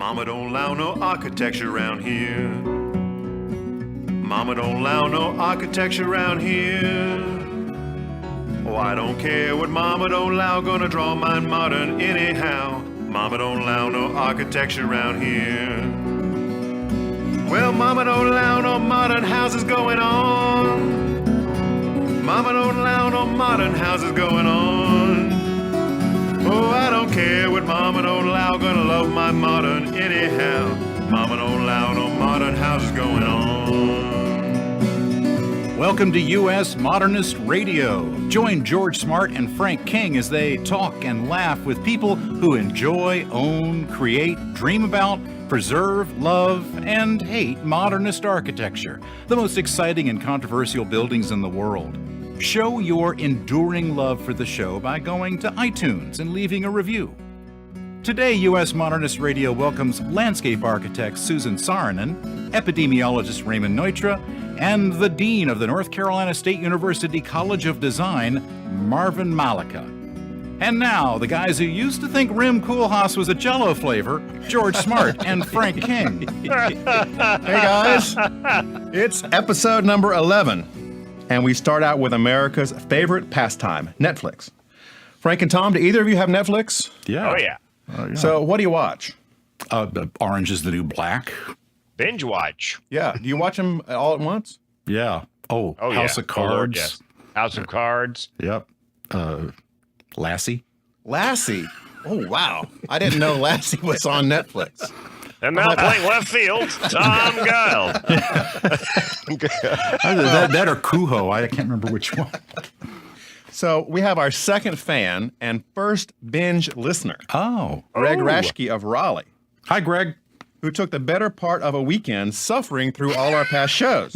Mama don't allow no architecture around here. Mama don't allow no architecture around here. Oh, I don't care what Mama don't allow, gonna draw mine modern anyhow. Mama don't allow no architecture around here. Well, Mama don't allow no modern houses going on. Mama don't allow no modern houses going on. Oh, I don't care what Mama don't allow, gonna love my modern anyhow. Mama don't allow no modern houses going on. Welcome to US Modernist Radio. Join George Smart and Frank King as they talk and laugh with people who enjoy, own, create, dream about, preserve, love, and hate modernist architecture, the most exciting and controversial buildings in the world. Show your enduring love for the show by going to iTunes and leaving a review. Today, US Modernist Radio welcomes landscape architect Susan Saarinen, epidemiologist Raymond Neutra, and the Dean of the North Carolina State University College of Design, Marvin Malecha. And now, the guys who used to think Rim Koolhaas was a Jell-O flavor, George Smart and Frank King. Hey guys, it's episode number 11, and we start out with America's favorite pastime, Netflix. Frank and Tom, do either of you have Netflix? Yeah. Oh, yeah. So what do you watch? Orange is the New Black. Binge watch. Yeah, do you watch them all at once? Yeah. Oh, House of Cards. Oh, Lord, yes. House of Cards. Yep. Lassie. Lassie. Oh, wow. I didn't know Lassie was on Netflix. And now playing left field, Tom Guile. that or Kuho. I can't remember which one. So we have our second fan and first binge listener, Greg Rashke of Raleigh. Hi, Greg. Who took the better part of a weekend suffering through all our past shows.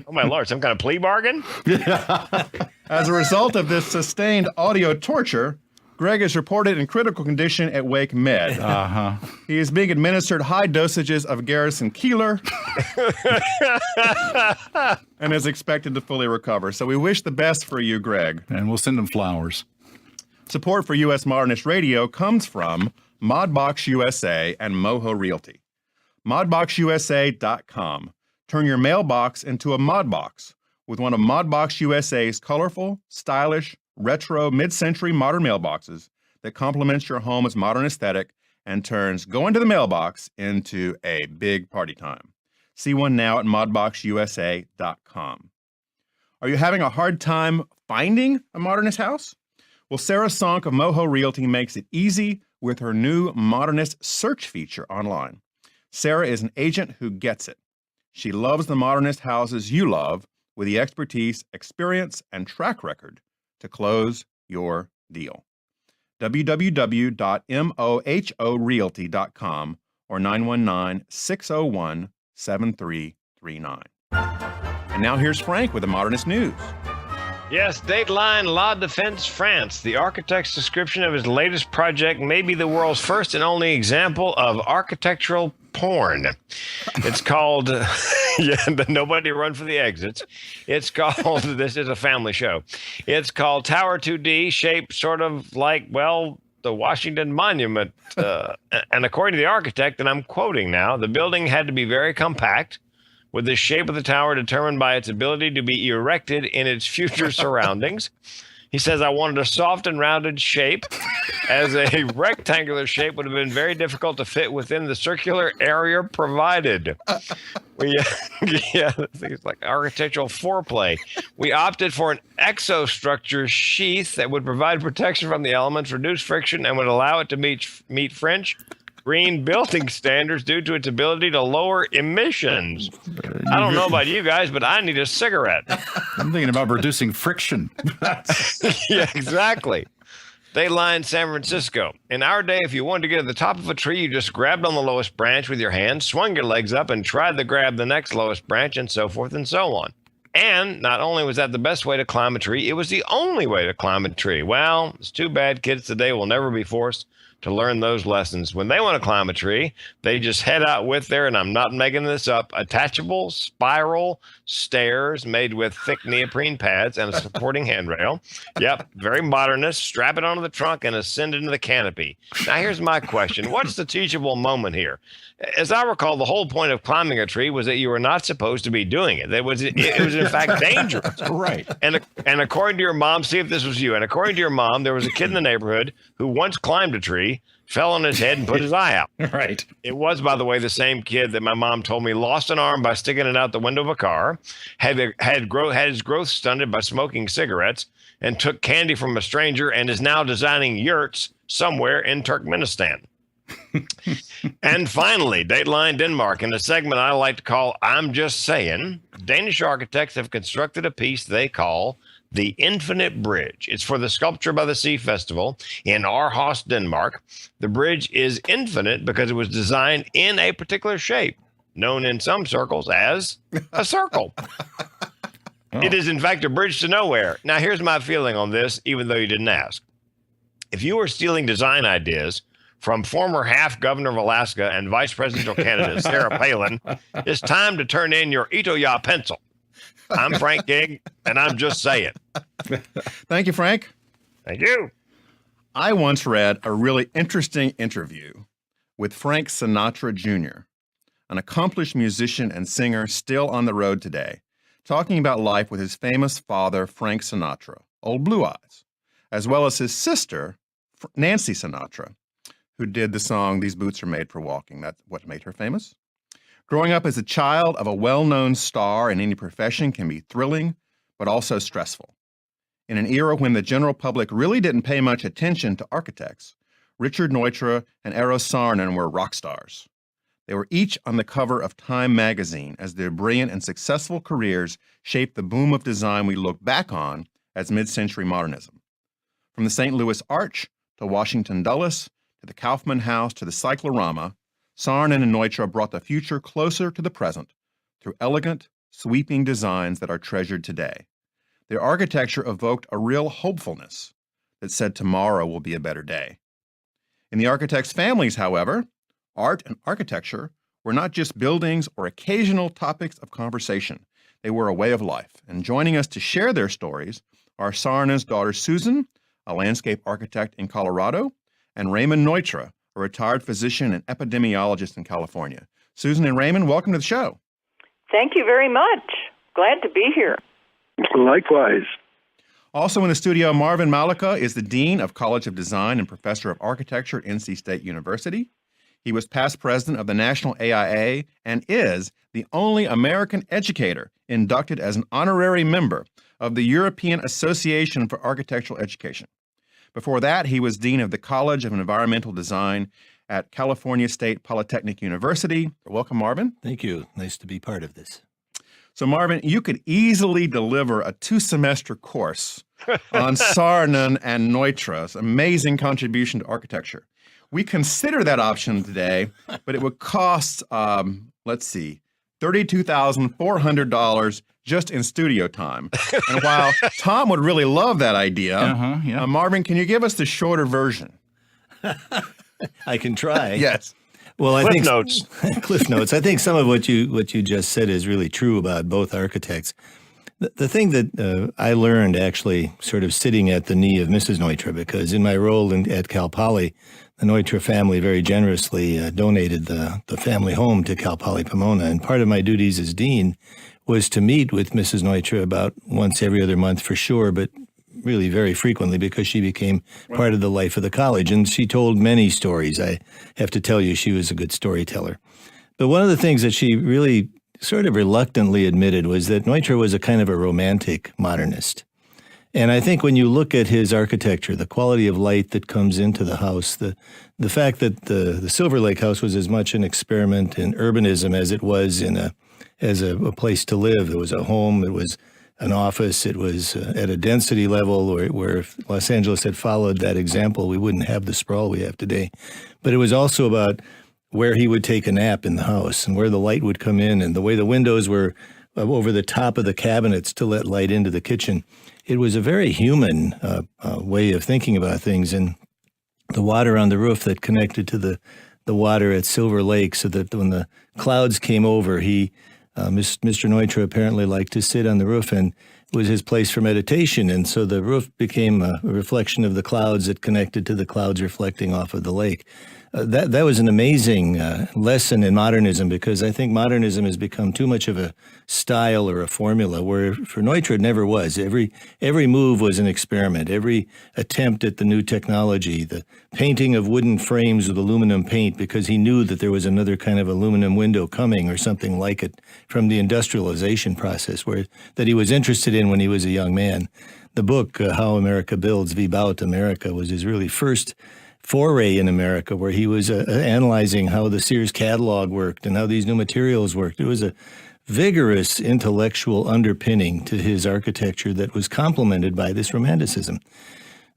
Oh, my Lord, some kind of plea bargain? As a result of this sustained audio torture, Greg is reported in critical condition at Wake Med. He is being administered high dosages of Garrison Keillor and is expected to fully recover. So we wish the best for you, Greg. And we'll send him flowers. Support for US Modernist Radio comes from Modbox USA and Moho Realty. ModboxUSA.com. Turn your mailbox into a Modbox with one of Modbox USA's colorful, stylish, retro, mid-century modern mailboxes that complements your home's modern aesthetic and turns going to the mailbox into a big party time. See one now at ModboxUSA.com. Are you having a hard time finding a modernist house? Well, Sarah Sonk of Moho Realty makes it easy with her new modernist search feature online. Sarah is an agent who gets it. She loves the modernist houses you love with the expertise, experience, and track record to close your deal. www.mohorealty.com or 919-601-7339. And now here's Frank with the Modernist News. Yes, Dateline La Défense, France. The architect's description of his latest project may be the world's first and only example of architectural porn. It's called, nobody run for the exits. It's called, this is a family show. It's called Tower 2D, shaped sort of like, well, the Washington Monument. And according to the architect, and I'm quoting now, the building had to be very compact, with the shape of the tower determined by its ability to be erected in its future surroundings. He says, I wanted a soft and rounded shape, as a rectangular shape would have been very difficult to fit within the circular area provided. It's like architectural foreplay. We opted for an exostructure sheath that would provide protection from the elements, reduce friction, and would allow it to meet French green building standards due to its ability to lower emissions. I don't know about you guys, but I need a cigarette. I'm thinking about reducing friction. Yeah, exactly. Dateline San Francisco. In our day, if you wanted to get to the top of a tree, you just grabbed on the lowest branch with your hand, swung your legs up, and tried to grab the next lowest branch, and so forth and so on. And not only was that the best way to climb a tree, it was the only way to climb a tree. Well, it's too bad kids today will never be forced to learn those lessons. When they want to climb a tree, they just head out with their, and I'm not making this up, attachable spiral stairs made with thick neoprene pads and a supporting handrail. Yep, very modernist. Strap it onto the trunk and ascend into the canopy. Now, here's my question. What's the teachable moment here? As I recall, the whole point of climbing a tree was that you were not supposed to be doing it. It was in fact dangerous. Right. And according to your mom, see if this was you. And according to your mom, there was a kid in the neighborhood who once climbed a tree, fell on his head, and put his eye out. Right. It was, by the way, the same kid that my mom told me lost an arm by sticking it out the window of a car, had his growth stunted by smoking cigarettes, and took candy from a stranger, and is now designing yurts somewhere in Turkmenistan. And finally, Dateline Denmark, in a segment I like to call I'm Just Saying, Danish architects have constructed a piece they call the Infinite Bridge. It's for the Sculpture by the Sea Festival in Aarhus, Denmark. The bridge is infinite because it was designed in a particular shape, known in some circles as a circle. It is, in fact, a bridge to nowhere. Now, here's my feeling on this, even though you didn't ask. If you were stealing design ideas from former half-governor of Alaska and vice presidential candidate Sarah Palin, it's time to turn in your Itoya pencil. I'm Frank Gigg, and I'm just saying. Thank you, Frank. Thank you. I once read a really interesting interview with Frank Sinatra Jr., an accomplished musician and singer still on the road today, talking about life with his famous father, Frank Sinatra, Old Blue Eyes, as well as his sister, Nancy Sinatra, who did the song These Boots Are Made for Walking. That's what made her famous. Growing up as a child of a well-known star in any profession can be thrilling, but also stressful. In an era when the general public really didn't pay much attention to architects, Richard Neutra and Eros Saarinen were rock stars. They were each on the cover of Time magazine as their brilliant and successful careers shaped the boom of design we look back on as mid-century modernism. From the St. Louis Arch to Washington Dulles to the Kaufman House to the Cyclorama, Saarinen and Neutra brought the future closer to the present through elegant, sweeping designs that are treasured today. Their architecture evoked a real hopefulness that said tomorrow will be a better day. In the architects' families, however, art and architecture were not just buildings or occasional topics of conversation. They were a way of life. And joining us to share their stories are Saarinen's daughter Susan, a landscape architect in Colorado, and Raymond Neutra, a retired physician and epidemiologist in California. Susan and Raymond, welcome to the show. Thank you very much. Glad to be here. Likewise. Also in the studio, Marvin Malecha is the Dean of College of Design and Professor of Architecture at NC State University. He was past president of the National AIA and is the only American educator inducted as an honorary member of the European Association for Architectural Education. Before that, he was Dean of the College of Environmental Design at California State Polytechnic University. Welcome, Marvin. Thank you. Nice to be part of this. So, Marvin, you could easily deliver a 2-semester course on Saarinen and Neutra's amazing contribution to architecture. We consider that option today, but it would cost, $32,400 just in studio time. And while Tom would really love that idea, Marvin, can you give us the shorter version? I can try. Yes. Well, I think Notes. Cliff Notes. I think some of what you just said is really true about both architects. The thing that I learned actually sort of sitting at the knee of Mrs. Neutra, because in my role at Cal Poly, the Neutra family very generously donated the family home to Cal Poly Pomona. And part of my duties as dean was to meet with Mrs. Neutra about once every other month for sure, but really very frequently because she became part of the life of the college. And she told many stories. I have to tell you, she was a good storyteller. But one of the things that she really sort of reluctantly admitted was that Neutra was a kind of a romantic modernist. And I think when you look at his architecture, the quality of light that comes into the house, the fact that the Silver Lake House was as much an experiment in urbanism as it was as a place to live. It was a home, it was an office, it was at a density level where if Los Angeles had followed that example, we wouldn't have the sprawl we have today. But it was also about where he would take a nap in the house and where the light would come in and the way the windows were over the top of the cabinets to let light into the kitchen. It was a very human way of thinking about things. And the water on the roof that connected to the water at Silver Lake, so that when the clouds came over, Mr. Neutra apparently liked to sit on the roof, and it was his place for meditation. And so the roof became a reflection of the clouds that connected to the clouds reflecting off of the lake. That was an amazing lesson in modernism, because I think modernism has become too much of a style or a formula, where for Neutra it never was. Every move was an experiment. Every attempt at the new technology, the painting of wooden frames with aluminum paint, because he knew that there was another kind of aluminum window coming or something like it from the industrialization process that he was interested in when he was a young man. The book, How America Builds, Wie Baut America, was his really first foray in America, where he was analyzing how the Sears catalog worked and how these new materials worked. It was a vigorous intellectual underpinning to his architecture that was complemented by this romanticism.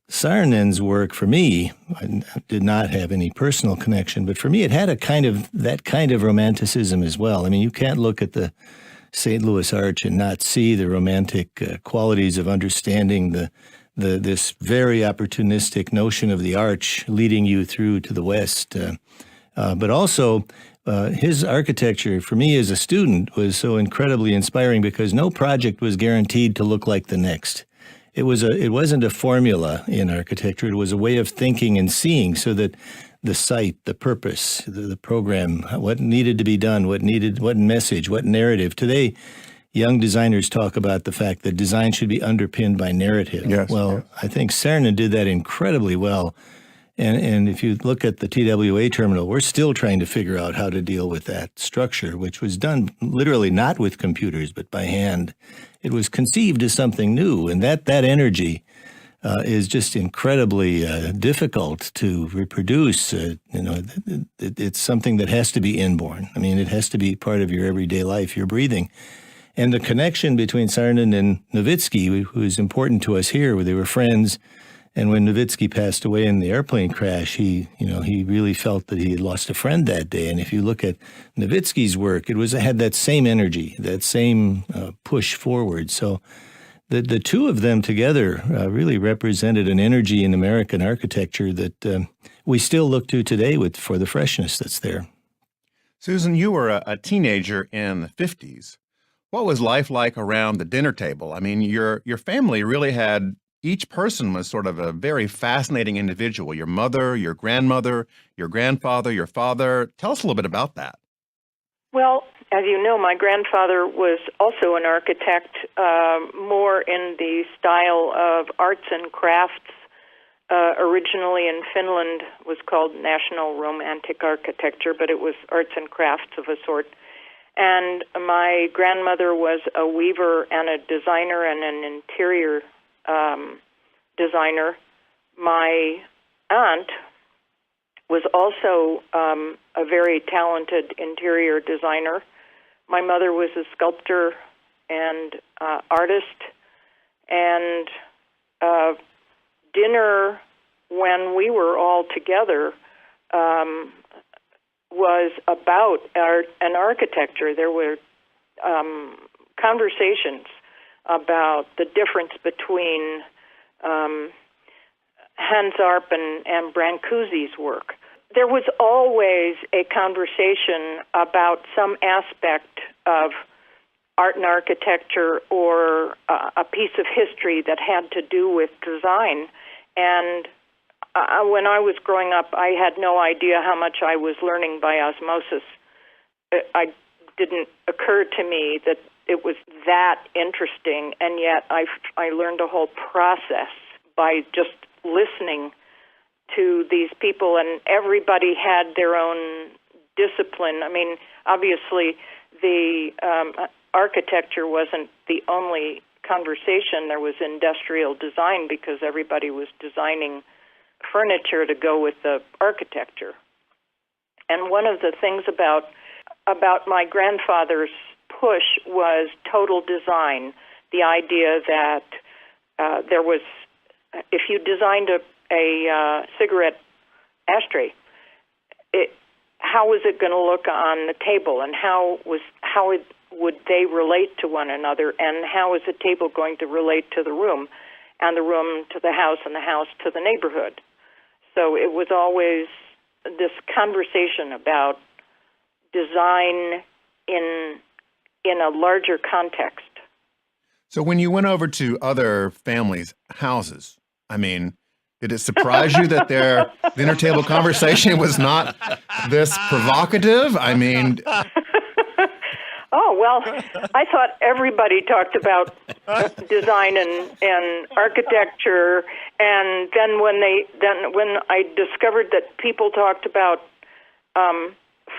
Saarinen's work, for me, I did not have any personal connection, but for me it had that kind of romanticism as well. I mean, you can't look at the St. Louis Arch and not see the romantic qualities of understanding this very opportunistic notion of the arch leading you through to the west. But also, his architecture, for me as a student, was so incredibly inspiring, because no project was guaranteed to look like the next. It wasn't a formula in architecture. It was a way of thinking and seeing, so that the site, the purpose, the program, what needed to be done, what message, what narrative. Today, young designers talk about the fact that design should be underpinned by narrative. Yes, well, I think Saarinen did that incredibly well. And if you look at the TWA terminal, we're still trying to figure out how to deal with that structure, which was done literally not with computers, but by hand. It was conceived as something new, and that energy is just incredibly difficult to reproduce. It's something that has to be inborn. I mean, it has to be part of your everyday life, your breathing. And the connection between Saarinen and Nowitzki, who is important to us here, where they were friends. And when Nowitzki passed away in the airplane crash, he really felt that he had lost a friend that day. And if you look at Nowitzki's work, it had that same energy, that same push forward. So the two of them together really represented an energy in American architecture that we still look to today for the freshness that's there. Susan, you were a teenager in the 50s. What was life like around the dinner table? I mean, your family really had, each person was sort of a very fascinating individual. Your mother, your grandmother, your grandfather, your father. Tell us a little bit about that. Well, as you know, my grandfather was also an architect, more in the style of arts and crafts. Originally in Finland was called National Romantic Architecture, but it was arts and crafts of a sort. And my grandmother was a weaver and a designer and an interior designer. My aunt was also a very talented interior designer. My mother was a sculptor and artist. And dinner, when we were all together, was about art and architecture. There were conversations about the difference between Hans Arp and Brancusi's work. There was always a conversation about some aspect of art and architecture or a piece of history that had to do with design. And when I was growing up, I had no idea how much I was learning by osmosis. It didn't occur to me that it was that interesting, and yet I learned a whole process by just listening to these people, and everybody had their own discipline. I mean, obviously, the architecture wasn't the only conversation. There was industrial design because everybody was designing furniture to go with the architecture. And one of the things about my grandfather's push was total design, the idea that there was, if you designed a cigarette ashtray, how was it going to look on the table, and how would they relate to one another, and how is the table going to relate to the room, and the room to the house, and the house to the neighborhood? So it was always this conversation about design in a larger context. So when you went over to other families' houses, I mean, did it surprise you that their dinner table conversation was not this provocative? I mean, oh, well, I thought everybody talked about design and architecture, and then when I discovered that people talked about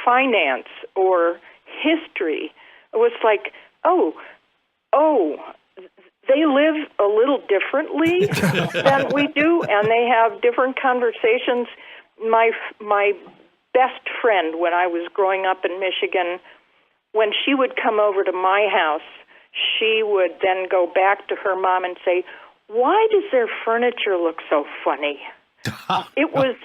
finance or history, it was like, oh, they live a little differently than we do, and they have different conversations. My best friend, when I was growing up in Michigan, when she would come over to my house, she would then go back to her mom and say, "Why does their furniture look so funny?" It was,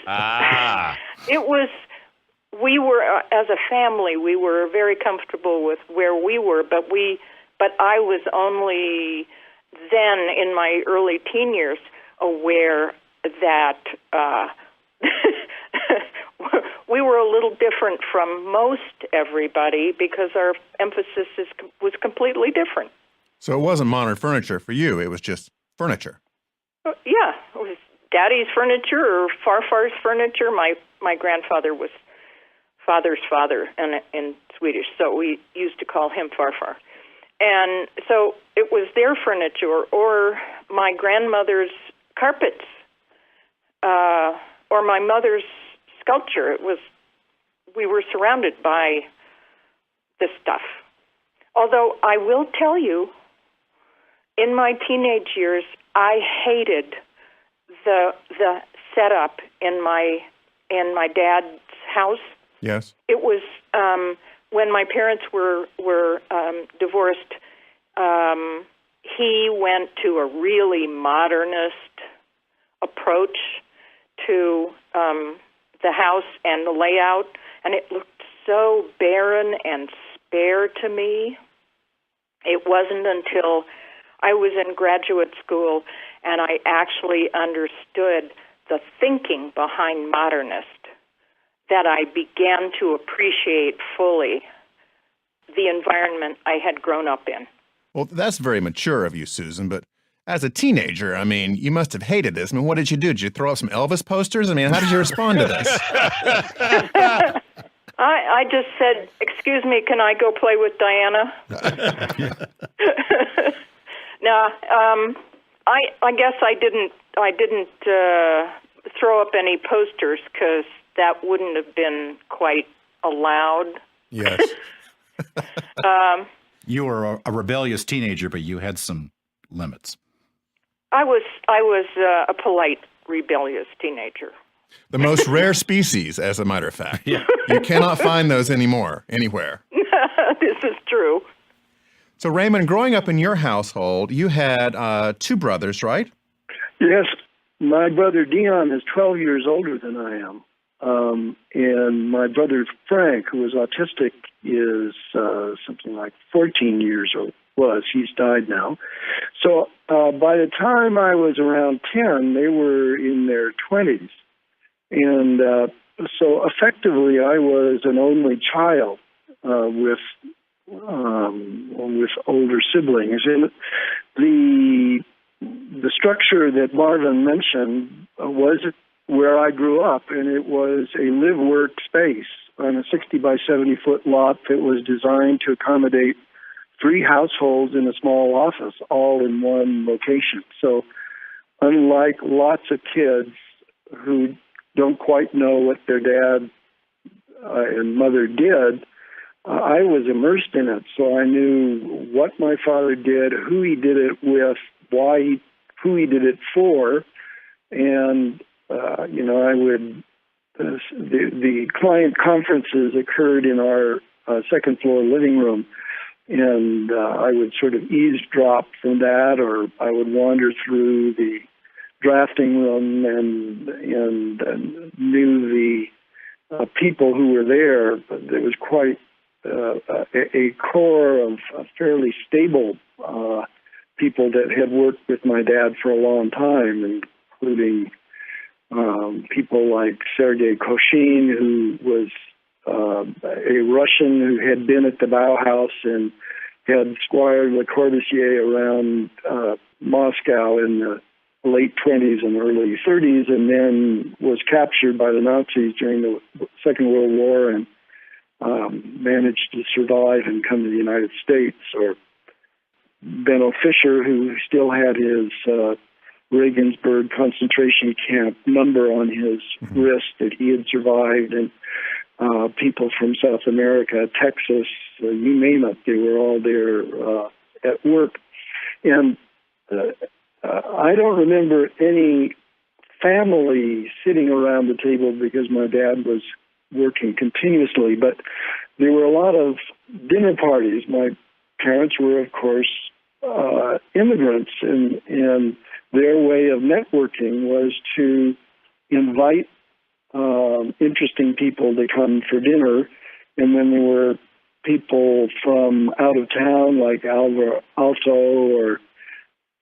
we were, as a family, we were very comfortable with where we were, but I was only then, in my early teen years, aware that we were a little different from most everybody because our emphasis was completely different. so it wasn't modern furniture for you. It was just furniture. Yeah, it was Daddy's furniture or Farfar's furniture. My grandfather was father's father in Swedish, so we used to call him Farfar. And so it was their furniture or my grandmother's carpets or my mother's sculpture. We were surrounded by this stuff. Although I will tell you, in my teenage years, I hated the setup in my dad's house. Yes. It was when my parents were divorced. He went to a really modernist approach to the house and the layout, and it looked so barren and spare to me. It wasn't until I was in graduate school and I actually understood the thinking behind modernist that I began to appreciate fully the environment I had grown up in. Well, that's very mature of you, Susan, but as a teenager, I mean, you must have hated this. I mean, what did you do? Did you throw up some Elvis posters? I mean, how did you respond to this? I just said, "Excuse me, can I go play with Diana?" No, I guess I didn't throw up any posters because that wouldn't have been quite allowed. Yes. You were a rebellious teenager, but you had some limits. I was a polite, rebellious teenager. The most rare species, as a matter of fact. Yeah. You cannot find those anymore, anywhere. This is true. So, Raymond, growing up in your household, you had two brothers, right? Yes. My brother Dion is 12 years older than I am. And my brother Frank, who was autistic, is something like 14 years old. He's died now. So by the time I was around 10, they were in their 20s. And so effectively I was an only child with older siblings. And the structure that Marvin mentioned was where I grew up, and it was a live-work space on a 60 by 70 foot lot that was designed to accommodate 3 households in a small office, all in one location. So unlike lots of kids who don't quite know what their dad and mother did, I was immersed in it. So I knew what my father did, who he did it with, who he did it for, and I would. The client conferences occurred in our second floor living room, and I would sort of eavesdrop from that, or I would wander through the drafting room and knew the people who were there. But there was quite a core of fairly stable people that had worked with my dad for a long time, including people like Sergei Koshin, who was a Russian who had been at the Bauhaus and had squired Le Corbusier around Moscow in the late 20s and early 30s, and then was captured by the Nazis during the Second World War and managed to survive and come to the United States. Or Benno Fischer, who still had his Regensburg concentration camp number on his wrist that he had survived, and people from South America, Texas, you name it, they were all there at work. And I don't remember any family sitting around the table because my dad was working continuously, but there were a lot of dinner parties. My parents were, of course, immigrants, and their way of networking was to invite interesting people to come for dinner, and then there were people from out of town like Alvar Aalto or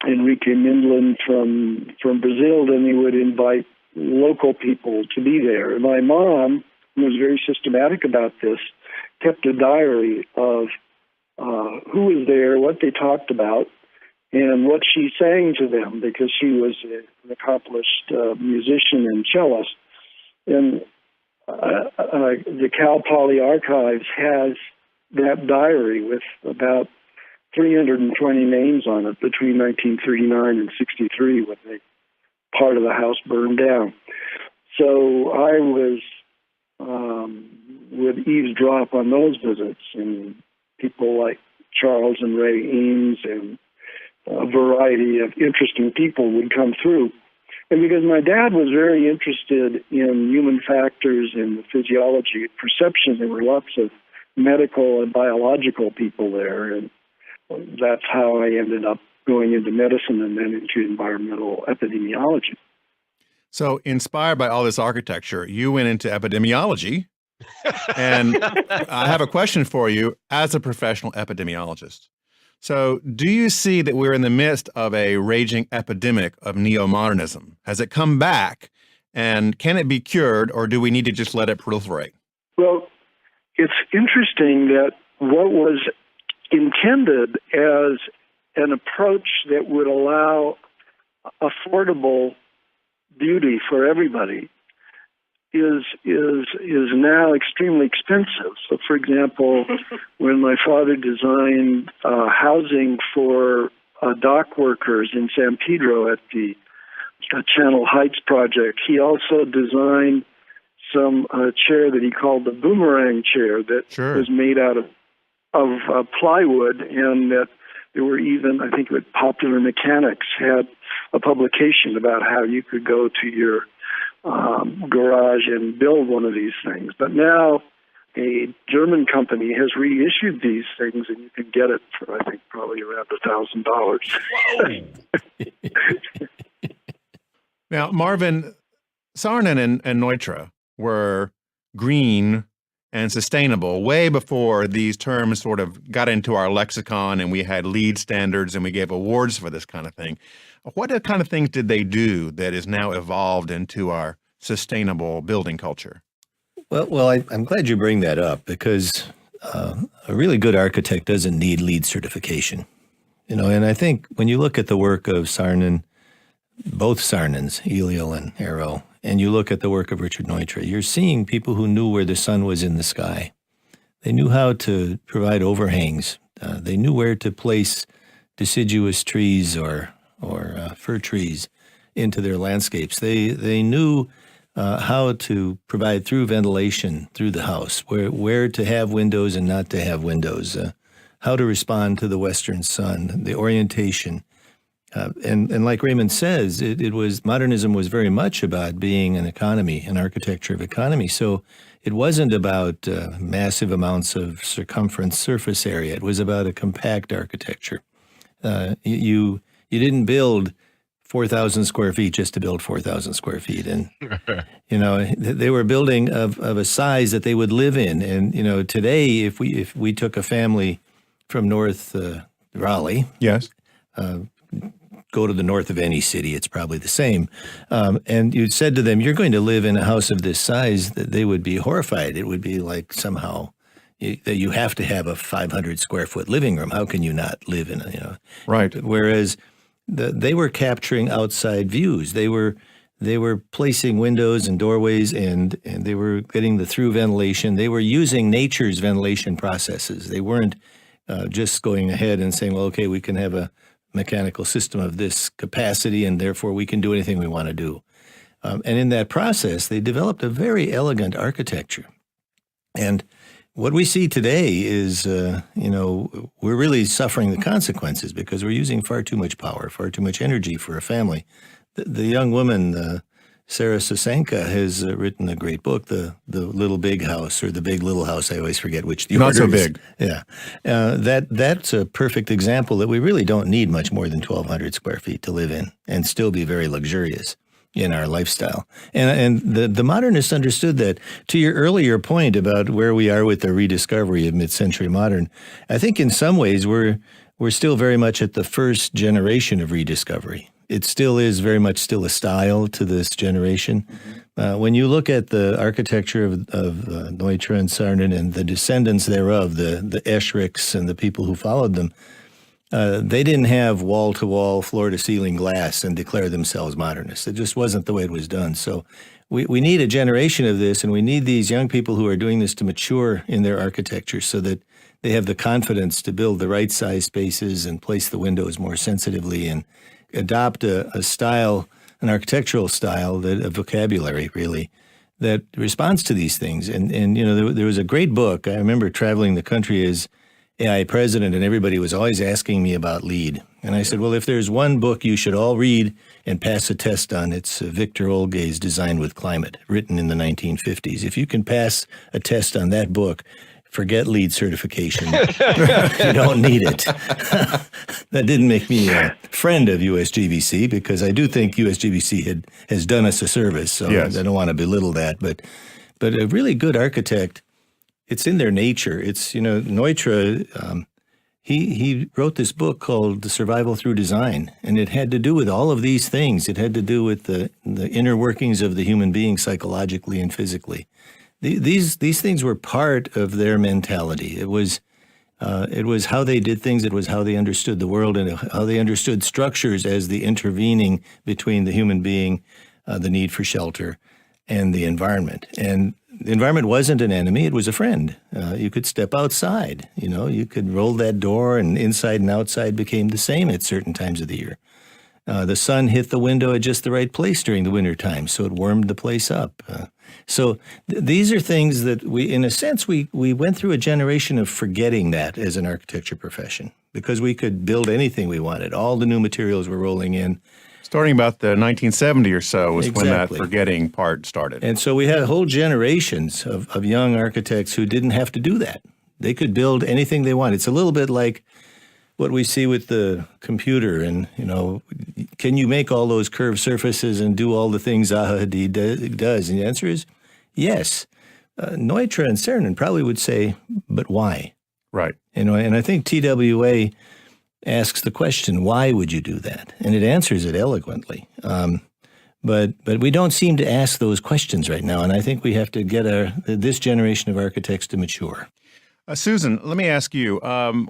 Enrique Mindlin from Brazil, then they would invite local people to be there. My mom, who was very systematic about this, kept a diary of who was there, what they talked about, and what she sang to them, because she was an accomplished musician and cellist. And the Cal Poly Archives has that diary with about 320 names on it between 1939 and 63 when part of the house burned down. So I would eavesdrop on those visits, and people like Charles and Ray Eames and a variety of interesting people would come through. And because my dad was very interested in human factors and the physiology of perception, there were lots of medical and biological people there, and that's how I ended up going into medicine and then into environmental epidemiology. So, inspired by all this architecture, you went into epidemiology. And I have a question for you as a professional epidemiologist. So, do you see that we're in the midst of a raging epidemic of neo-modernism? Has it come back, and can it be cured, or do we need to just let it proliferate? Well, it's interesting that what was intended as an approach that would allow affordable beauty for everybody is now extremely expensive. So, for example, when my father designed housing for dock workers in San Pedro at the Channel Heights project, he also designed some chair that he called the boomerang chair that was made out of plywood, and that there were even, I think, Popular Mechanics had a publication about how you could go to your garage and build one of these things. But now a German company has reissued these things, and you can get it for, I think, probably around $1,000. Now, Marvin, Saarinen and Neutra were green and sustainable way before these terms sort of got into our lexicon and we had LEED standards and we gave awards for this kind of thing. What kind of things did they do that is now evolved into our sustainable building culture? Well, I'm glad you bring that up, because a really good architect doesn't need LEED certification. And I think when you look at the work of Saarinen, both Saarinens, Eliel and Arrow, and you look at the work of Richard Neutra, you're seeing people who knew where the sun was in the sky. They knew how to provide overhangs. They knew where to place deciduous trees or fir trees into their landscapes. They knew how to provide through ventilation through the house, where to have windows and not to have windows, how to respond to the western sun, the orientation. And like Raymond says, modernism was very much about being an economy, an architecture of economy. So it wasn't about massive amounts of circumference surface area. It was about a compact architecture. You didn't build 4,000 square feet just to build 4,000 square feet. And, they were building of a size that they would live in. And, today, if we took a family from North Raleigh. Yes. go to the north of any city, it's probably the same. And you said to them, you're going to live in a house of this size, that they would be horrified. It would be like somehow that you have to have a 500 square foot living room. How can you not live in a, Right. Whereas they were capturing outside views. They were placing windows and doorways, and they were getting the through ventilation. They were using nature's ventilation processes. They weren't just going ahead and saying, well, okay, we can have a mechanical system of this capacity, and therefore we can do anything we want to do. And in that process, they developed a very elegant architecture. And what we see today is, we're really suffering the consequences because we're using far too much power, far too much energy for a family. The young woman, Sarah Sasenka, has written a great book, The Little Big House, or The Big Little House. I always forget which the Not order so is. big. Yeah. That's a perfect example that we really don't need much more than 1,200 square feet to live in and still be very luxurious in our lifestyle. And the modernists understood that. To your earlier point about where we are with the rediscovery of mid-century modern, I think in some ways we're still very much at the first generation of rediscovery. It still is very much still a style to this generation. When you look at the architecture of Neutra and Saarinen and the descendants thereof, the Eschrichs and the people who followed them, they didn't have wall-to-wall, floor-to-ceiling glass and declare themselves modernists. It just wasn't the way it was done. So we need a generation of this, and we need these young people who are doing this to mature in their architecture so that they have the confidence to build the right size spaces and place the windows more sensitively and adopt a style, an architectural style, a vocabulary, really, that responds to these things. And there was a great book. I remember traveling the country as AI president, and everybody was always asking me about LEED. And I said, well, if there's one book you should all read and pass a test on, it's Victor Olgay's Design with Climate, written in the 1950s. If you can pass a test on that book, forget LEED certification. You don't need it. That didn't make me a friend of USGBC, because I do think USGBC has done us a service. So yes. I don't want to belittle that. But a really good architect, it's in their nature. It's, Neutra, he wrote this book called The Survival Through Design, and it had to do with all of these things. It had to do with the inner workings of the human being psychologically and physically. These things were part of their mentality. It was how they did things. It was how they understood the world and how they understood structures as the intervening between the human being, the need for shelter, and the environment. And the environment wasn't an enemy. It was a friend. You could step outside. You could roll that door, and inside and outside became the same at certain times of the year. The sun hit the window at just the right place during the wintertime, so it warmed the place up. So these are things that in a sense, we went through a generation of forgetting that as an architecture profession, because we could build anything we wanted. All the new materials were rolling in. Starting about the 1970 or so was Exactly. when that forgetting part started. And so we had whole generations of young architects who didn't have to do that. They could build anything they wanted. It's a little bit like what we see with the computer, and can you make all those curved surfaces and do all the things Zaha Hadid does? And the answer is yes. Neutra and Saarinen probably would say, but why? Right. And I think TWA asks the question, why would you do that? And it answers it eloquently. But we don't seem to ask those questions right now, and I think we have to get this generation of architects to mature. Susan, let me ask you,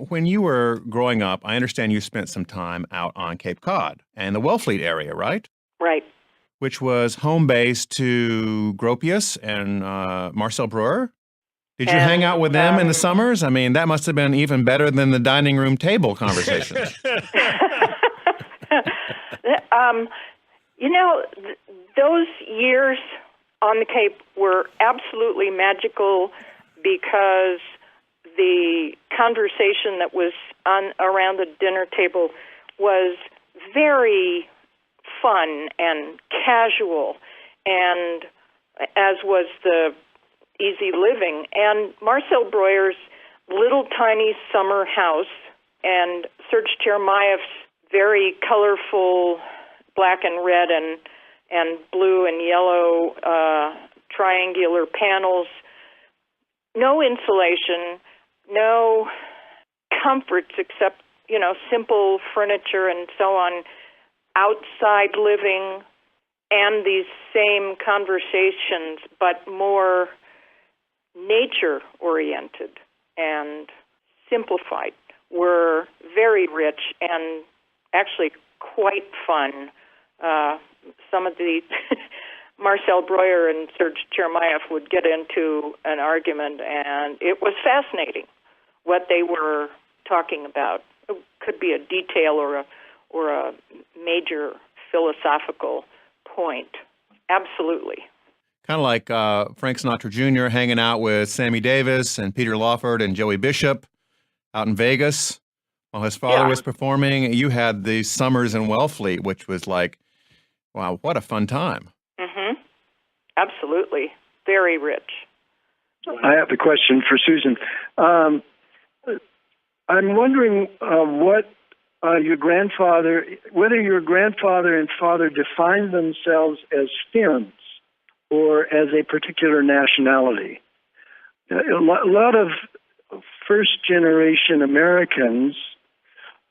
when you were growing up, I understand you spent some time out on Cape Cod and the Wellfleet area, right? Right. Which was home base to Gropius and Marcel Breuer. Did you hang out with them in the summers? I mean, that must have been even better than the dining room table conversations. Those years on the Cape were absolutely magical, because the conversation that was around the dinner table was very fun and casual, and as was the easy living. And Marcel Breuer's little tiny summer house and Serge Chermaeff's very colorful black and red and blue and yellow triangular panels, no insulation, no comforts except, simple furniture and so on. outside living and these same conversations, but more nature-oriented and simplified, were very rich and actually quite fun. Some of the Marcel Breuer and Serge Chermayeff would get into an argument, and it was fascinating what they were talking about. It could be a detail or a major philosophical point. Absolutely. Kind of like Frank Sinatra Jr. hanging out with Sammy Davis and Peter Lawford and Joey Bishop out in Vegas while his father was performing. You had the Summers in Wellfleet, which was like, wow, what a fun time. Mm-hmm. Absolutely. Very rich. I have a question for Susan. I'm wondering whether your grandfather and father defined themselves as Finns or as a particular nationality. A lot of first-generation Americans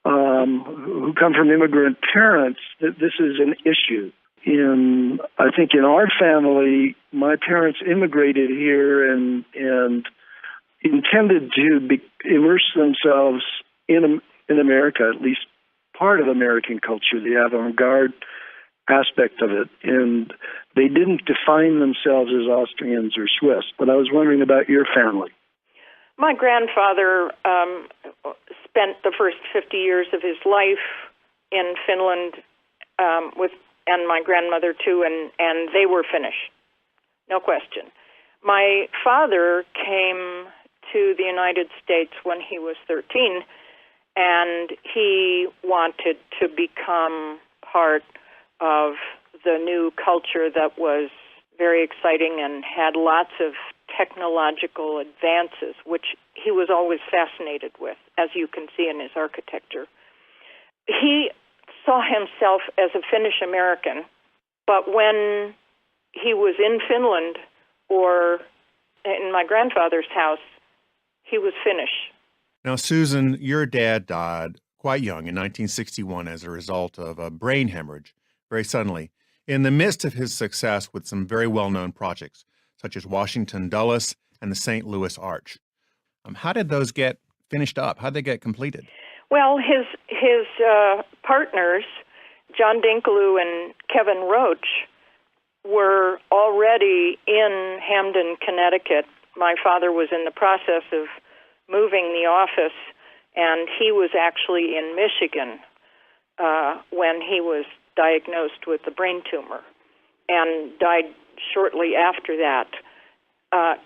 who come from immigrant parents, this is an issue. I think in our family, my parents immigrated here and intended to immerse themselves in America, at least part of American culture, the avant-garde aspect of it. And they didn't define themselves as Austrians or Swiss. But I was wondering about your family. My grandfather spent the first 50 years of his life in Finland and my grandmother too, and they were Finnish, no question. My father came to the United States when he was 13, and he wanted to become part of the new culture that was very exciting and had lots of technological advances, which he was always fascinated with, as you can see in his architecture. He saw himself as a Finnish American, but when he was in Finland or in my grandfather's house, he was Finnish. Now, Susan, your dad died quite young in 1961 as a result of a brain hemorrhage, very suddenly, in the midst of his success with some very well-known projects, such as Washington Dulles and the St. Louis Arch. How did those get finished up? How did they get completed? Well, his partners, John Dinkeloo and Kevin Roach, were already in Hamden, Connecticut. My father was in the process of moving the office, and he was actually in Michigan when he was diagnosed with a brain tumor and died shortly after that.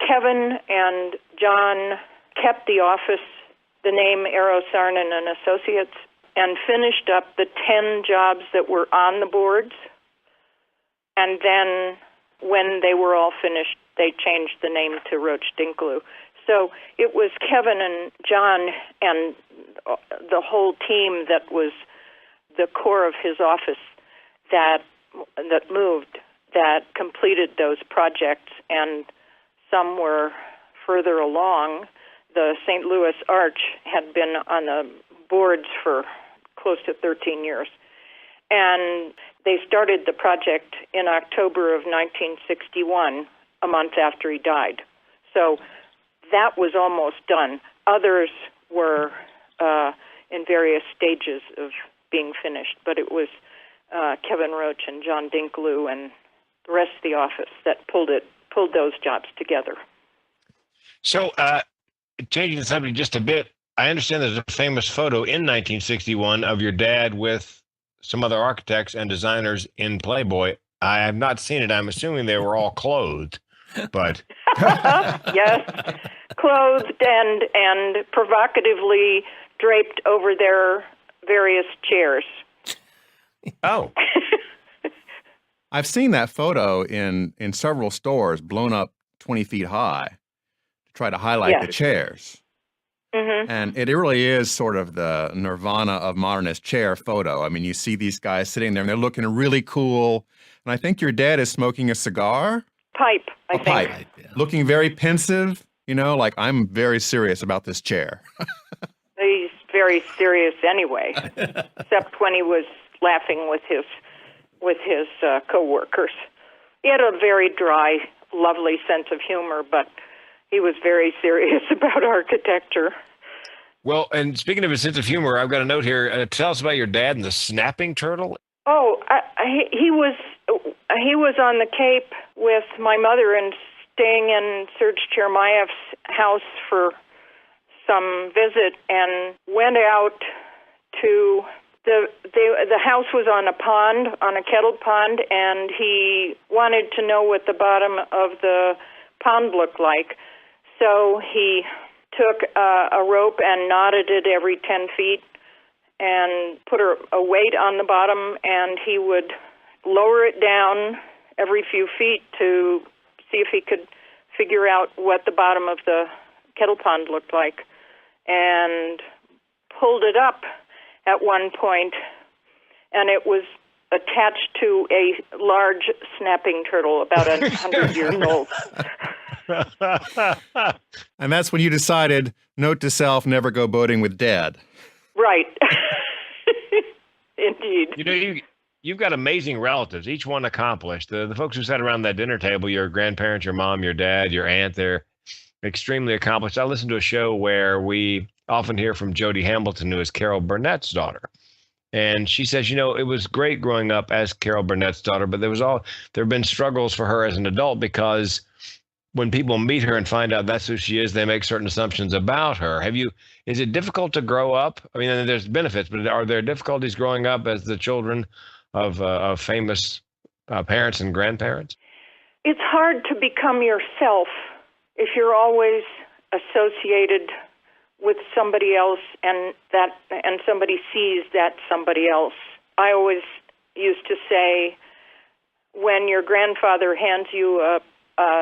Kevin and John kept the office, the name Aero Saarinen and Associates, and finished up the 10 jobs that were on the boards. And then when they were all finished, they changed the name to Roach Dinkeloo. So it was Kevin and John and the whole team that was the core of his office that moved, that completed those projects, and some were further along. The St. Louis Arch had been on the boards for close to 13 years. And they started the project in October of 1961, a month after he died. So that was almost done. Others were in various stages of being finished, but it was Kevin Roach and John Dinkeloo and the rest of the office that pulled those jobs together. So, changing the subject just a bit, I understand there's a famous photo in 1961 of your dad with some other architects and designers in Playboy. I have not seen it. I'm assuming they were all clothed, but yes, clothed and provocatively draped over their various chairs. Oh. I've seen that photo in several stores, blown up 20 feet high, to try to highlight the chairs. Mm-hmm. And it really is sort of the nirvana of modernist chair photo. I mean, you see these guys sitting there, and they're looking really cool. And I think your dad is smoking a cigar. Pipe, I think. Pipe. Yeah. Looking very pensive, like I'm very serious about this chair. He's very serious anyway, except when he was laughing with his coworkers. He had a very dry, lovely sense of humor, but he was very serious about architecture. Well, and speaking of his sense of humor, I've got a note here. Tell us about your dad and the snapping turtle. Oh, he was on the Cape with my mother and staying in Serge Chermaeff's house for some visit, and went out to the house was on a pond, on a kettle pond, and he wanted to know what the bottom of the pond looked like. So he took a rope and knotted it every 10 feet and put a weight on the bottom, and he would lower it down every few feet to see if he could figure out what the bottom of the kettle pond looked like, and pulled it up at one point, and it was attached to a large snapping turtle about 100 years old. And that's when you decided, note to self, never go boating with Dad. Right. Indeed. You know, you've got amazing relatives, each one accomplished. The folks who sat around that dinner table, your grandparents, your mom, your dad, your aunt, they're extremely accomplished. I listened to a show where we often hear from Jody Hamilton, who is Carol Burnett's daughter. And she says, you know, it was great growing up as Carol Burnett's daughter, but there have been struggles for her as an adult, because when people meet her and find out that's who she is, they make certain assumptions about her. Is it difficult to grow up? I mean, there's benefits, but are there difficulties growing up as the children of famous parents and grandparents? It's hard to become yourself if you're always associated with somebody else, and somebody sees that somebody else. I always used to say, when your grandfather hands you a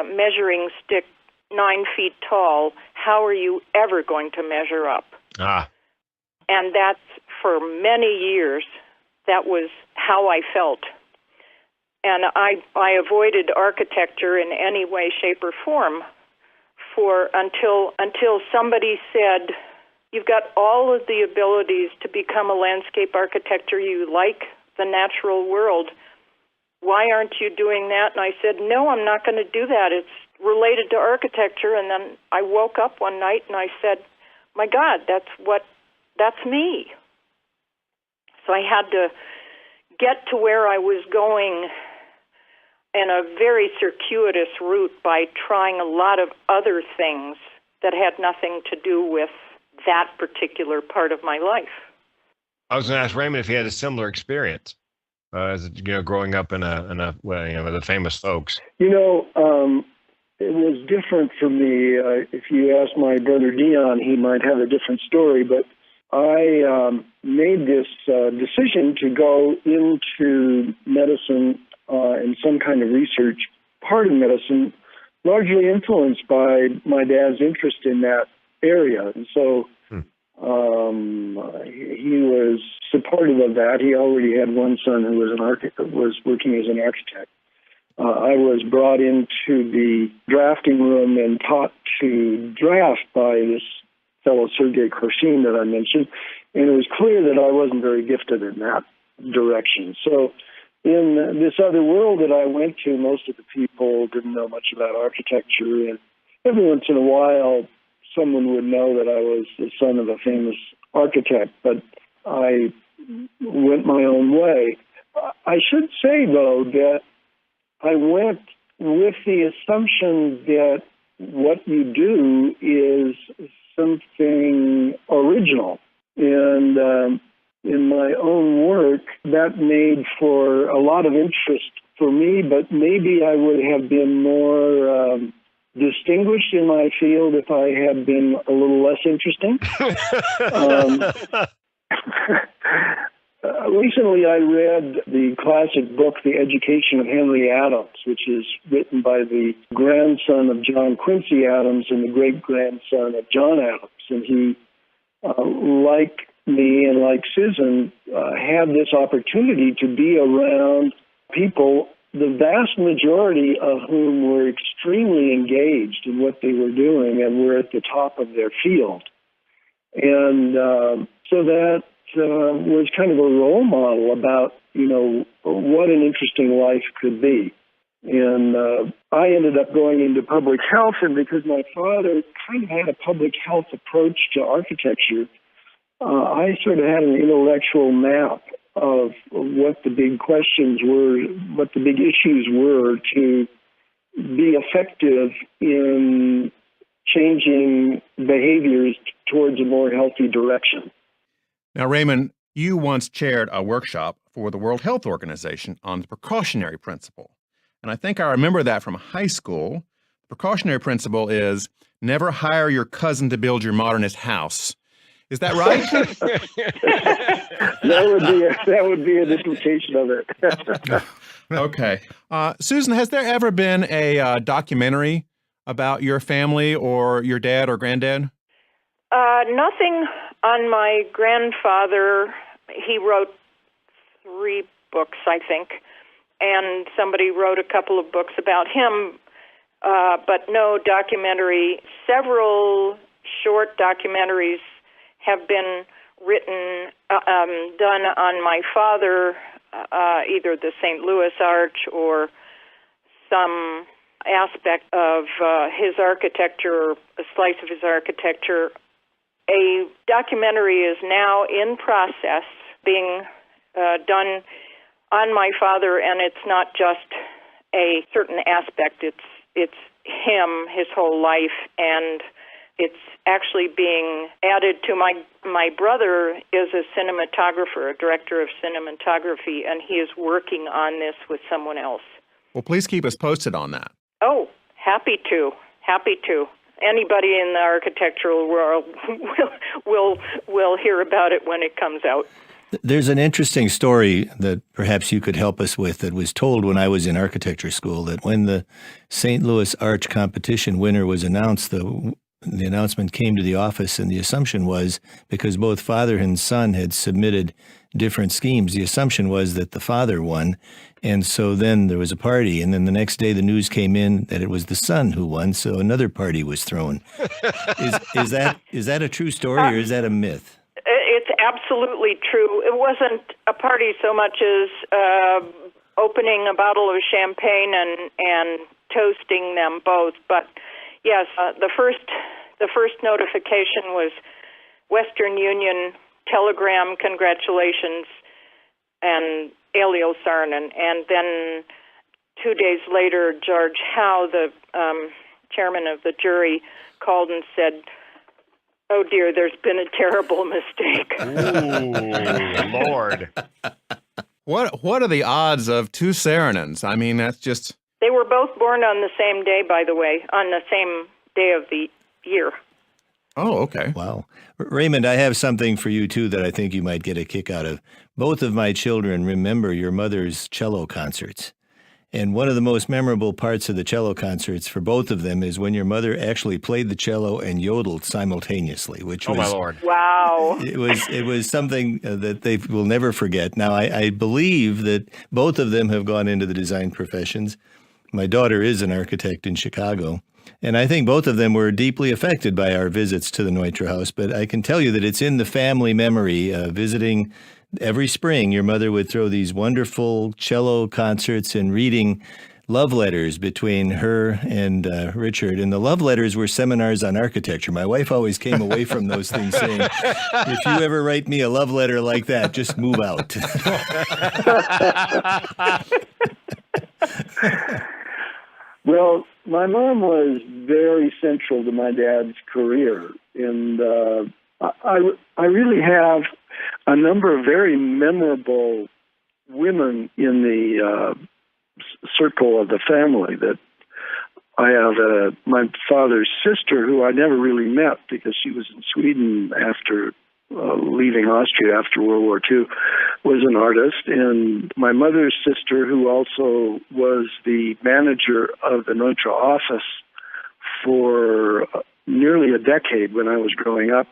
measuring stick 9 feet tall, how are you ever going to measure up? And that's, for many years, that was how I felt. And I avoided architecture in any way, shape, or form until somebody said, you've got all of the abilities to become a landscape architect. You like the natural world. Why aren't you doing that? And I said, no, I'm not going to do that. It's related to architecture. And then I woke up one night and I said, my God, that's me. So I had to get to where I was going in a very circuitous route by trying a lot of other things that had nothing to do with that particular part of my life. I was going to ask Raymond if he had a similar experience, as growing up in the famous folks. It was different for me. If you ask my brother Dion, he might have a different story, but I made this decision to go into medicine and some kind of research part of medicine, largely influenced by my dad's interest in that area. And so he was supportive of that. He already had one son who was working as an architect. I was brought into the drafting room and taught to draft by this fellow Sergei Korsin that I mentioned, and it was clear that I wasn't very gifted in that direction. So in this other world that I went to, most of the people didn't know much about architecture, and every once in a while someone would know that I was the son of a famous architect, but I went my own way. I should say, though, that I went with the assumption that what you do is something original. And in my own work, that made for a lot of interest for me, but maybe I would have been more distinguished in my field if I had been a little less interesting. Recently, I read the classic book, The Education of Henry Adams, which is written by the grandson of John Quincy Adams and the great-grandson of John Adams. And he, like me and like Susan, had this opportunity to be around people, the vast majority of whom were extremely engaged in what they were doing and were at the top of their field. And so that was kind of a role model about, what an interesting life could be. And I ended up going into public health, and because my father kind of had a public health approach to architecture, I sort of had an intellectual map of what the big questions were, what the big issues were to be effective in changing behaviors towards a more healthy direction. Now, Raymond, you once chaired a workshop for the World Health Organization on the precautionary principle. And I think I remember that from high school. The precautionary principle is never hire your cousin to build your modernist house. Is that right? that would be an implication of it. Okay. Susan, has there ever been a documentary about your family or your dad or granddad? Nothing on my grandfather. He wrote 3 books, I think, and somebody wrote a couple of books about him, but no documentary. Several short documentaries have been written, done on my father, either the St. Louis Arch or some aspect of his architecture, a slice of his architecture. A documentary is now in process, being done on my father, and it's not just a certain aspect. It's him, his whole life, and it's actually being added to my brother is a cinematographer, a director of cinematography, and he is working on this with someone else. Well, please keep us posted on that. Oh, happy to. Anybody in the architectural world will hear about it when it comes out. There's an interesting story that perhaps you could help us with that was told when I was in architecture school, that when the St. Louis Arch competition winner was announced, the announcement came to the office, and the assumption was, because both father and son had submitted different schemes, the assumption was that the father won. And so then there was a party, and then the next day the news came in that it was the son who won, so another party was thrown. Is that a true story, or is that a myth? It's absolutely true. It wasn't a party so much as opening a bottle of champagne and toasting them both. But yes, the first notification was Western Union telegram, congratulations, and Eliel Saarinen. And then 2 days later, George Howe, the chairman of the jury, called and said, "Oh dear, there's been a terrible mistake." Ooh, Lord. What are the odds of 2 Saarinens? I mean, that's just... They were both born on the same day, by the way, on the same day of the year. Oh, okay. Wow. Raymond, I have something for you, too, that I think you might get a kick out of. Both of my children remember your mother's cello concerts. And one of the most memorable parts of the cello concerts for both of them is when your mother actually played the cello and yodeled simultaneously, which was... Oh, my Lord. Wow. It was something that they will never forget. Now, I believe that both of them have gone into the design professions. My daughter is an architect in Chicago. And I think both of them were deeply affected by our visits to the Neutra house. But I can tell you that it's in the family memory. Visiting every spring, your mother would throw these wonderful cello concerts and reading love letters between her and Richard. And the love letters were seminars on architecture. My wife always came away from those things saying, "If you ever write me a love letter like that, just move out." Well, my mom was very central to my dad's career, and I really have a number of very memorable women in the circle of the family. That I have my father's sister, who I never really met because she was in Sweden after leaving Austria after World War II, was an artist. And my mother's sister, who also was the manager of the Neutra office for nearly a decade when I was growing up,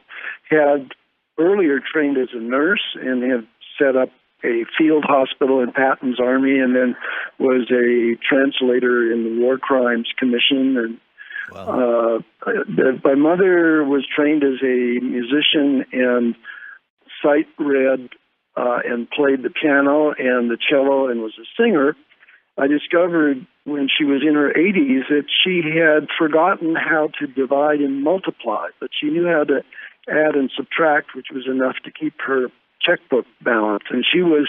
had earlier trained as a nurse and had set up a field hospital in Patton's Army, and then was a translator in the War Crimes Commission. And Wow. My mother was trained as a musician and sight read and played the piano and the cello and was a singer, I discovered when she was in her 80s that she had forgotten how to divide and multiply, but she knew how to add and subtract, which was enough to keep her checkbook balance. And she was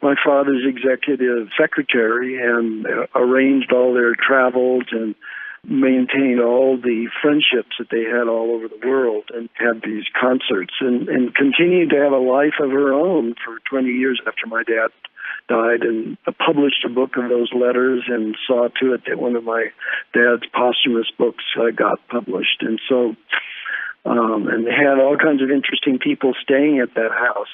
my father's executive secretary and arranged all their travels and maintained all the friendships that they had all over the world and had these concerts and continued to have a life of her own for 20 years after my dad died, and published a book of those letters and saw to it that one of my dad's posthumous books got published. And so and they had all kinds of interesting people staying at that house,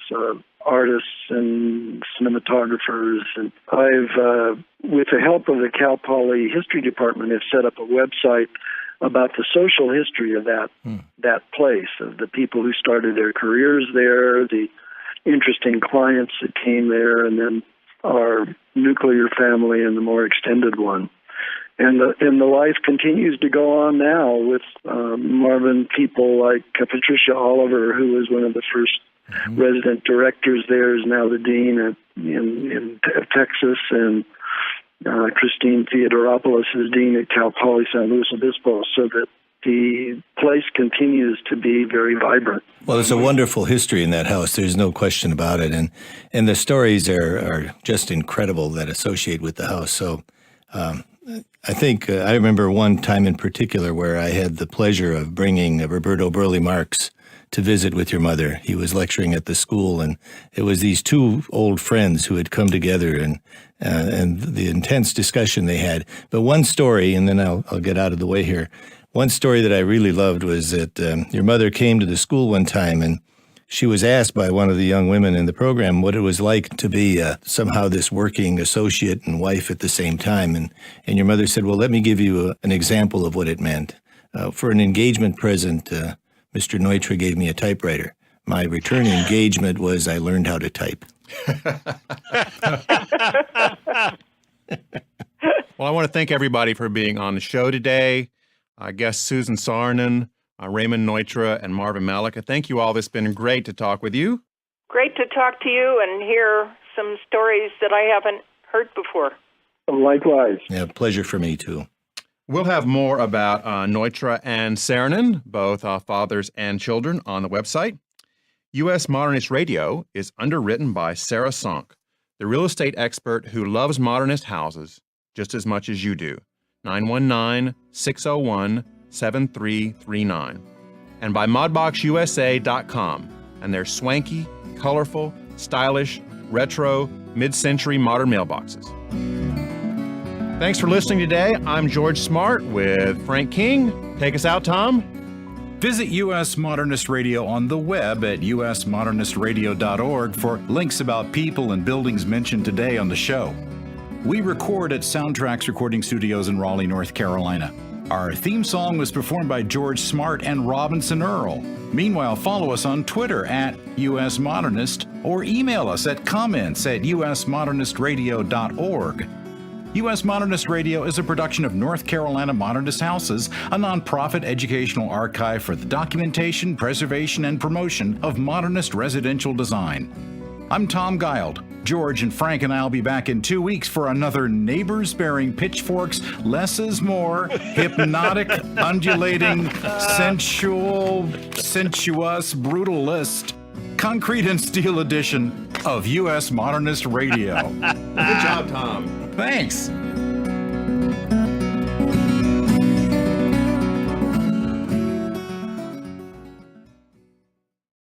artists and cinematographers. And I've, with the help of the Cal Poly History Department, have set up a website about the social history of that place, of the people who started their careers there, the interesting clients that came there, and then our nuclear family and the more extended one. And the life continues to go on now with Marvin, people like Patricia Oliver, who was one of the first resident directors there, is now the dean in Texas, and Christine Theodoropoulos is dean at Cal Poly San Luis Obispo, so that the place continues to be very vibrant. Well, there's a wonderful history in that house. There's no question about it. And the stories are just incredible that associate with the house. So I think I remember one time in particular where I had the pleasure of bringing Roberto Burley Marx to visit with your mother. He was lecturing at the school, and it was these two old friends who had come together and the intense discussion they had. But one story, and then I'll get out of the way here. One story that I really loved was that your mother came to the school one time, and she was asked by one of the young women in the program what it was like to be somehow this working associate and wife at the same time. And your mother said, well, let me give you an example of what it meant. For an engagement present, Mr. Neutra gave me a typewriter. My return engagement was I learned how to type. Well, I want to thank everybody for being on the show today. Guests Susan Saarinen, Raymond Neutra, and Marvin Malecha. Thank you all. It's been great to talk with you. Great to talk to you and hear some stories that I haven't heard before. Likewise. Yeah, pleasure for me, too. We'll have more about Neutra and Saarinen, both fathers and children, on the website. US Modernist Radio is underwritten by Sarah Sonk, the real estate expert who loves modernist houses just as much as you do. 919-601-7339. And by modboxusa.com and their swanky, colorful, stylish, retro, mid-century modern mailboxes. Thanks for listening today. I'm George Smart with Frank King. Take us out, Tom. Visit US Modernist Radio on the web at usmodernistradio.org for links about people and buildings mentioned today on the show. We record at Soundtracks Recording Studios in Raleigh, North Carolina. Our theme song was performed by George Smart and Robinson Earl. Meanwhile, follow us on Twitter at US Modernist or email us at comments@usmodernistradio.org. US Modernist Radio is a production of North Carolina Modernist Houses, a nonprofit educational archive for the documentation, preservation, and promotion of modernist residential design. I'm Tom Guild. George and Frank and I will be back in 2 weeks for another neighbors bearing pitchforks, less is more, hypnotic, undulating, sensual, sensuous, brutalist, concrete and steel edition of US Modernist Radio. Good job, Tom. Thanks.